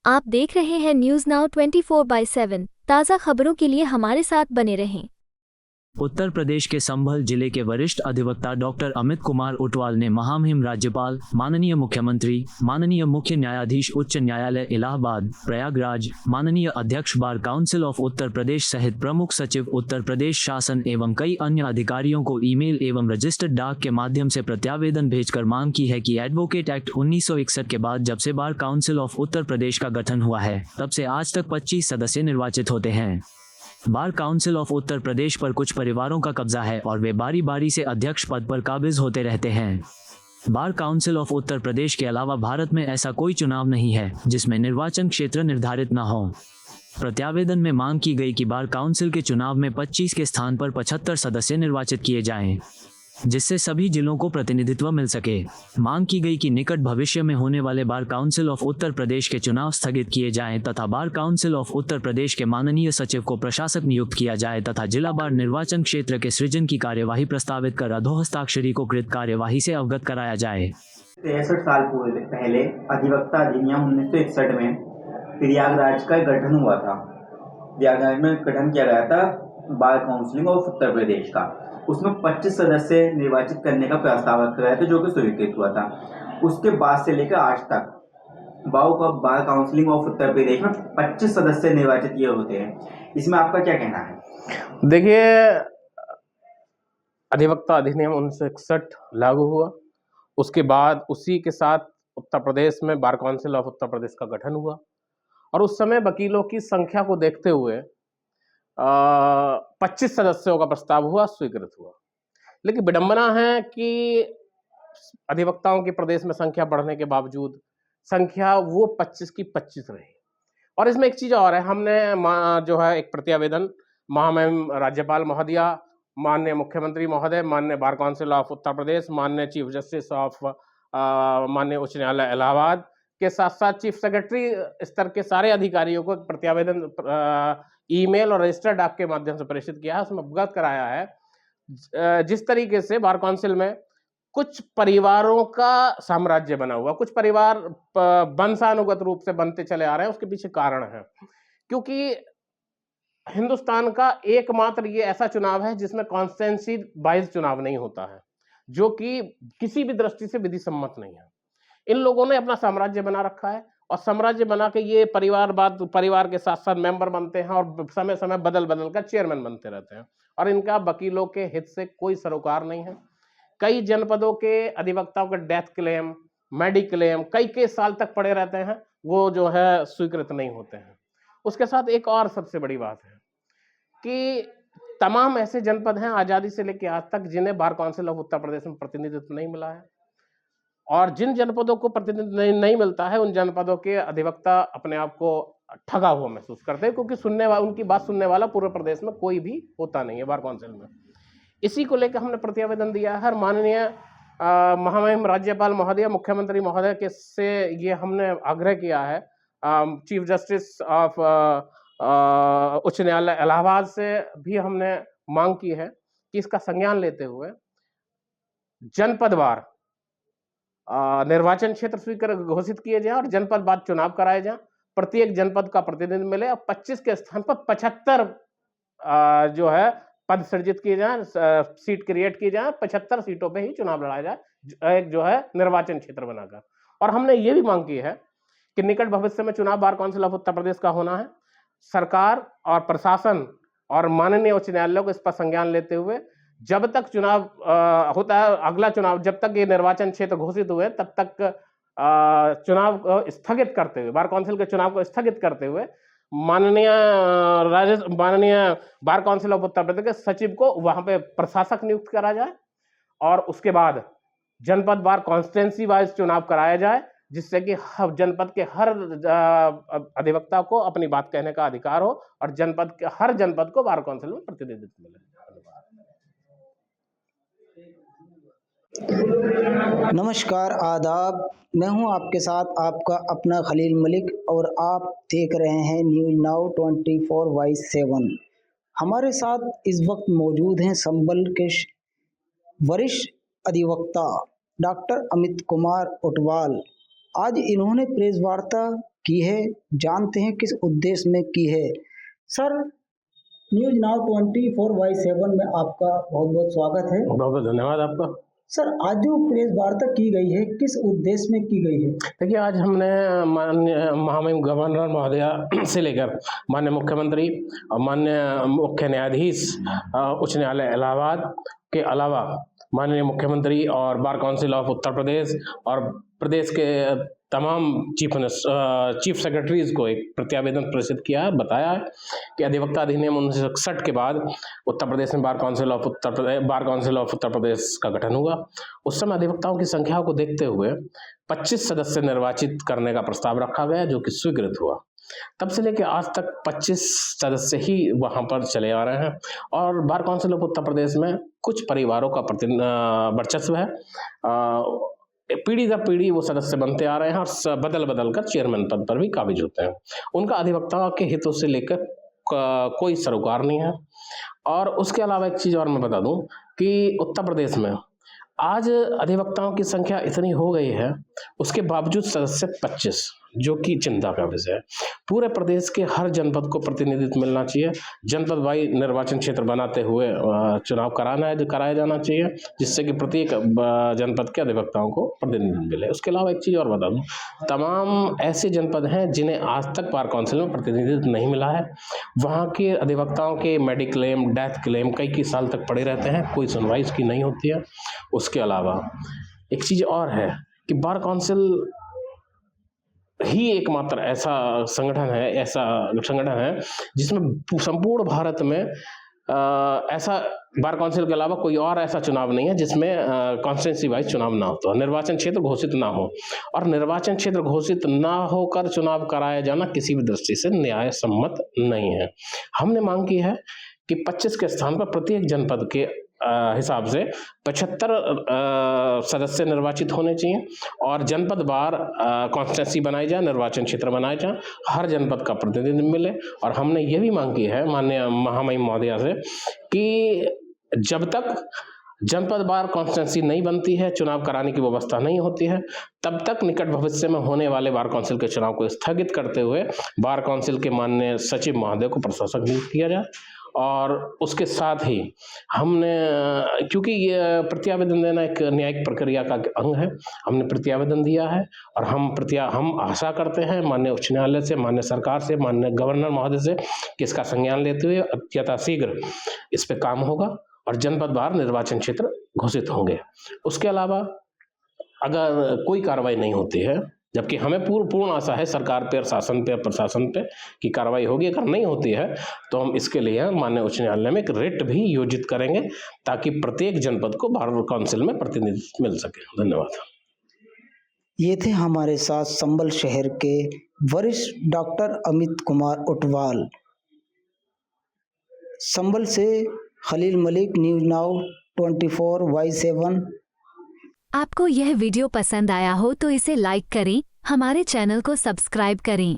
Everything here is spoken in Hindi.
आप देख रहे हैं न्यूज़ नाउ 24/7 ताज़ा खबरों के लिए हमारे साथ बने रहें। उत्तर प्रदेश के संभल जिले के वरिष्ठ अधिवक्ता डॉक्टर अमित कुमार उटवाल ने महामहिम राज्यपाल, माननीय मुख्यमंत्री, माननीय मुख्य न्यायाधीश उच्च न्यायालय इलाहाबाद, प्रयागराज, माननीय अध्यक्ष bar council of Uttar Pradesh सहित प्रमुख सचिव उत्तर प्रदेश शासन एवं कई अन्य अधिकारियों को ईमेल एवं रजिस्टर्ड डाक के माध्यम से प्रत्यावेदन भेजकर मांग की है कि एडवोकेट एक्ट 1961 के बाद जब से bar council of Uttar Pradesh का गठन हुआ है, तब से आज तक 25 सदस्य निर्वाचित होते हैं। Bar council of Uttar Pradesh पर कुछ परिवारों का कब्जा है और वे बारी बारी से अध्यक्ष पद पर काबिज होते रहते हैं। Bar council of Uttar Pradesh के अलावा भारत में ऐसा कोई चुनाव नहीं है जिसमें निर्वाचन क्षेत्र निर्धारित न हो। प्रत्यावेदन में मांग की गई कि बार काउंसिल के चुनाव में 25 के स्थान पर 75 सदस्य निर्वाचित किए जाएं, जिससे सभी जिलों को प्रतिनिधित्व मिल सके। मांग की गई कि निकट भविष्य में होने वाले bar council of Uttar Pradesh के चुनाव स्थगित किए जाएं तथा bar council of Uttar Pradesh के माननीय सचिव को प्रशासक नियुक्त किया जाए तथा जिला बार निर्वाचन क्षेत्र के सृजन की कार्यवाही प्रस्तावित कर अधोहस्ताक्षरी को कृत कार्यवाही से अवगत कराया जाए। 63 साल पहले अधिवक्ता अधिनियम 1961 में प्रयागराज का गठन हुआ था। प्रयागराज में गठन किया गया था bar council of Uttar Pradesh का। उसमें 25 सदस्य निर्वाचित करने का प्रस्ताव रखा गया था, जो कि स्वीकृत हुआ था। उसके बाद से लेकर आज तक bar council of Uttar Pradesh में 25 सदस्य निर्वाचित किए होते हैं। इसमें आपका क्या कहना है? देखिए, अधिवक्ता अधिनियम 1961 लागू हुआ, उसके बाद उसी के साथ उत्तर प्रदेश में bar council of Uttar Pradesh का गठन हुआ और उस समय वकीलों की संख्या को देखते हुए 25 सदस्यों का प्रस्ताव हुआ, स्वीकृत हुआ। लेकिन विडंबना है कि अधिवक्ताओं के प्रदेश में संख्या बढ़ने के बावजूद संख्या वो 25 की 25 रही। और इसमें एक चीज़ और है, हमने जो है एक प्रत्यावेदन महामहिम राज्यपाल महोदया, माननीय मुख्यमंत्री महोदय, माननीय bar council of Uttar Pradesh, माननीय चीफ जस्टिस ऑफ माननीय उच्च न्यायालय इलाहाबाद के साथ साथ चीफ सेक्रेटरी स्तर के सारे अधिकारियों को प्रत्यावेदन ईमेल और रजिस्टर्ड डाक के माध्यम से प्रेषित किया है। उसमें अवगत कराया है जिस तरीके से बार काउंसिल में कुछ परिवारों का साम्राज्य बना हुआ, कुछ परिवार वंशानुगत रूप से बनते चले आ रहे हैं। उसके पीछे कारण है क्योंकि हिंदुस्तान का एकमात्र ये ऐसा चुनाव है जिसमें कॉन्स्टिट्यूंसी वाइज चुनाव नहीं होता है, जो कि किसी भी दृष्टि से विधि सम्मत नहीं है। इन लोगों ने अपना साम्राज्य बना रखा है और साम्राज्य बना के ये परिवार के साथ साथ मेंबर बनते हैं और समय समय बदल कर चेयरमैन बनते रहते हैं और इनका वकीलों के हित से कोई सरोकार नहीं है। कई जनपदों के अधिवक्ताओं के डेथ क्लेम, मेडिक्लेम कई साल तक पड़े रहते हैं, वो जो है स्वीकृत नहीं होते हैं। उसके साथ एक और सबसे बड़ी बात है कि तमाम ऐसे जनपद हैं आज़ादी से लेकर आज तक जिन्हें bar council of Uttar Pradesh में प्रतिनिधित्व नहीं मिला है और जिन जनपदों को प्रतिनिधित्व नहीं मिलता है उन जनपदों के अधिवक्ता अपने आप को ठगा हुआ महसूस करते हैं, क्योंकि उनकी बात सुनने वाला पूरे प्रदेश में कोई भी होता नहीं है बार काउंसिल में। इसी को लेकर हमने प्रतिवेदन दिया है। माननीय महामहिम राज्यपाल महोदय, मुख्यमंत्री महोदय के से ये हमने आग्रह किया है, चीफ जस्टिस ऑफ उच्च न्यायालय इलाहाबाद से भी हमने मांग की है कि इसका संज्ञान लेते हुए जनपदवार निर्वाचन क्षेत्र स्वीकृत घोषित किए जाए और जनपद बाद चुनाव कराए जाए। प्रत्येक जनपद का प्रतिनिधित्व मिले और 25 के स्थान पर 75 जो है पद सृजित किए जाए, सीट क्रिएट की जाए, 75 सीटों पे ही चुनाव लड़ाया जाए, एक जो है निर्वाचन क्षेत्र बनाकर। और हमने ये भी मांग की है कि निकट भविष्य में चुनाव bar council of Uttar Pradesh का होना है। सरकार और प्रशासन और माननीय उच्च न्यायालय को इस पर संज्ञान लेते हुए जब तक चुनाव होता है, अगला चुनाव जब तक ये निर्वाचन क्षेत्र घोषित हुए तब तक चुनाव को स्थगित करते हुए, बार काउंसिल के चुनाव को स्थगित करते हुए माननीय bar council of Uttar Pradesh के सचिव को वहां पे प्रशासक नियुक्त करा जाए और उसके बाद जनपद बार कॉन्स्टिट्यूंसी वाइज चुनाव कराया जाए, जिससे कि जनपद के हर अधिवक्ता को अपनी बात कहने का अधिकार हो और हर जनपद को बार काउंसिल में प्रतिनिधित्व मिले। नमस्कार, आदाब। मैं हूं आपके साथ आपका अपना खलील मलिक और आप देख रहे हैं न्यूज़ नाउ 24/7। हमारे साथ इस वक्त मौजूद हैं संभल के वरिष्ठ अधिवक्ता डॉक्टर अमित कुमार उटवाल। आज इन्होंने प्रेस वार्ता की है। जानते हैं किस उद्देश्य में की है। सर, न्यूज़ नाउ 24/7 में आपका बहुत बहुत स्वागत है। बहुत बहुत धन्यवाद आपका। सर, आज जो प्रेस वार्ता की गई है किस उद्देश्य में की गई है? देखिए, आज हमने माननीय महामहिम गवर्नर महोदया से लेकर माननीय मुख्यमंत्री और माननीय मुख्य न्यायाधीश उच्च न्यायालय इलाहाबाद के अलावा माननीय मुख्यमंत्री और bar council of Uttar Pradesh और प्रदेश के तमाम चीफ सेक्रेटरीज को एक प्रत्यावेदन प्रेषित किया, बताया है कि अधिवक्ता अधिनियम 1961 के बाद उत्तर प्रदेश में bar council of Uttar Pradesh का गठन हुआ। उस समय अधिवक्ताओं की संख्या को देखते हुए 25 सदस्य निर्वाचित करने का प्रस्ताव रखा गया, जो कि स्वीकृत हुआ। तब से लेकर आज तक 25 सदस्य ही वहां पर चले आ रहे हैं और bar council of Uttar Pradesh में कुछ परिवारों का वर्चस्व है। पीढ़ी दर पीढ़ी वो सदस्य बनते आ रहे हैं और बदल बदल कर चेयरमैन पद पर भी काबिज होते हैं। उनका अधिवक्ता के हितों से लेकर कोई सरोकार नहीं है। और उसके अलावा एक चीज़ और मैं बता दूं कि उत्तर प्रदेश में आज अधिवक्ताओं की संख्या इतनी हो गई है, उसके बावजूद सदस्य 25, जो कि चिंता का विषय है। पूरे प्रदेश के हर जनपद को प्रतिनिधित्व मिलना चाहिए। जनपद वाई निर्वाचन क्षेत्र बनाते हुए चुनाव कराया जाना चाहिए, जिससे कि प्रत्येक जनपद के अधिवक्ताओं को प्रतिनिधित्व मिले। उसके अलावा एक चीज़ और बता दूं, तमाम ऐसे जनपद हैं जिन्हें आज तक बार काउंसिल में प्रतिनिधित्व नहीं मिला है। वहाँ के अधिवक्ताओं के मेडिक्लेम, डेथ क्लेम कई साल तक पड़े रहते हैं, कोई सुनवाई इसकी नहीं होती है। उसके अलावा एक चीज़ और है कि बार काउंसिल ही एकमात्र ऐसा संगठन है जिसमें संपूर्ण भारत में ऐसा बार काउंसिल के अलावा कोई और ऐसा चुनाव नहीं है जिसमें कॉन्स्टिट्यूंसी वाइज चुनाव ना होता, निर्वाचन क्षेत्र घोषित ना हो। और निर्वाचन क्षेत्र घोषित ना होकर चुनाव कराया जाना किसी भी दृष्टि से न्याय सम्मत नहीं है। हमने मांग की है कि 25 के स्थान पर प्रत्येक जनपद के हिसाब से 75 सदस्य निर्वाचित होने चाहिए और जनपद बार कॉन्स्टिट्यूंसी बनाई जाए, निर्वाचन क्षेत्र बनाए जाए, हर जनपद का प्रतिनिधित्व मिले। और हमने ये भी मांग की है माननीय महामहिम महोदया से कि जब तक जनपद बार कॉन्स्टिट्यूंसी नहीं बनती है, चुनाव कराने की व्यवस्था नहीं होती है, तब तक निकट भविष्य में होने वाले बार काउंसिल के चुनाव को स्थगित करते हुए बार काउंसिल के माननीय सचिव महोदय को प्रशासक नियुक्त किया जाए। और उसके साथ ही हमने, क्योंकि ये प्रत्यावेदन देना एक न्यायिक प्रक्रिया का अंग है, हमने प्रत्यावेदन दिया है और हम आशा करते हैं माननीय उच्च न्यायालय से, माननीय सरकार से, माननीय गवर्नर महोदय से कि इसका संज्ञान लेते हुए यथाशीघ्र इस पे काम होगा और जनपद बार निर्वाचन क्षेत्र घोषित होंगे। उसके अलावा अगर कोई कार्रवाई नहीं होती है, जबकि हमें पूर्ण आशा है सरकार पे और शासन पे और प्रशासन पे कि कार्रवाई होगी, अगर नहीं होती है तो हम इसके लिए माननीय उच्च न्यायालय में एक रिट भी योजित करेंगे ताकि प्रत्येक जनपद को बार काउंसिल में प्रतिनिधित्व मिल सके। धन्यवाद। ये थे हमारे साथ संभल शहर के वरिष्ठ डॉक्टर अमित कुमार उटवाल। संभल से खलील मलिक, न्यूज़ नाउ 24/7। आपको यह वीडियो पसंद आया हो तो इसे लाइक करें, हमारे चैनल को सब्सक्राइब करें।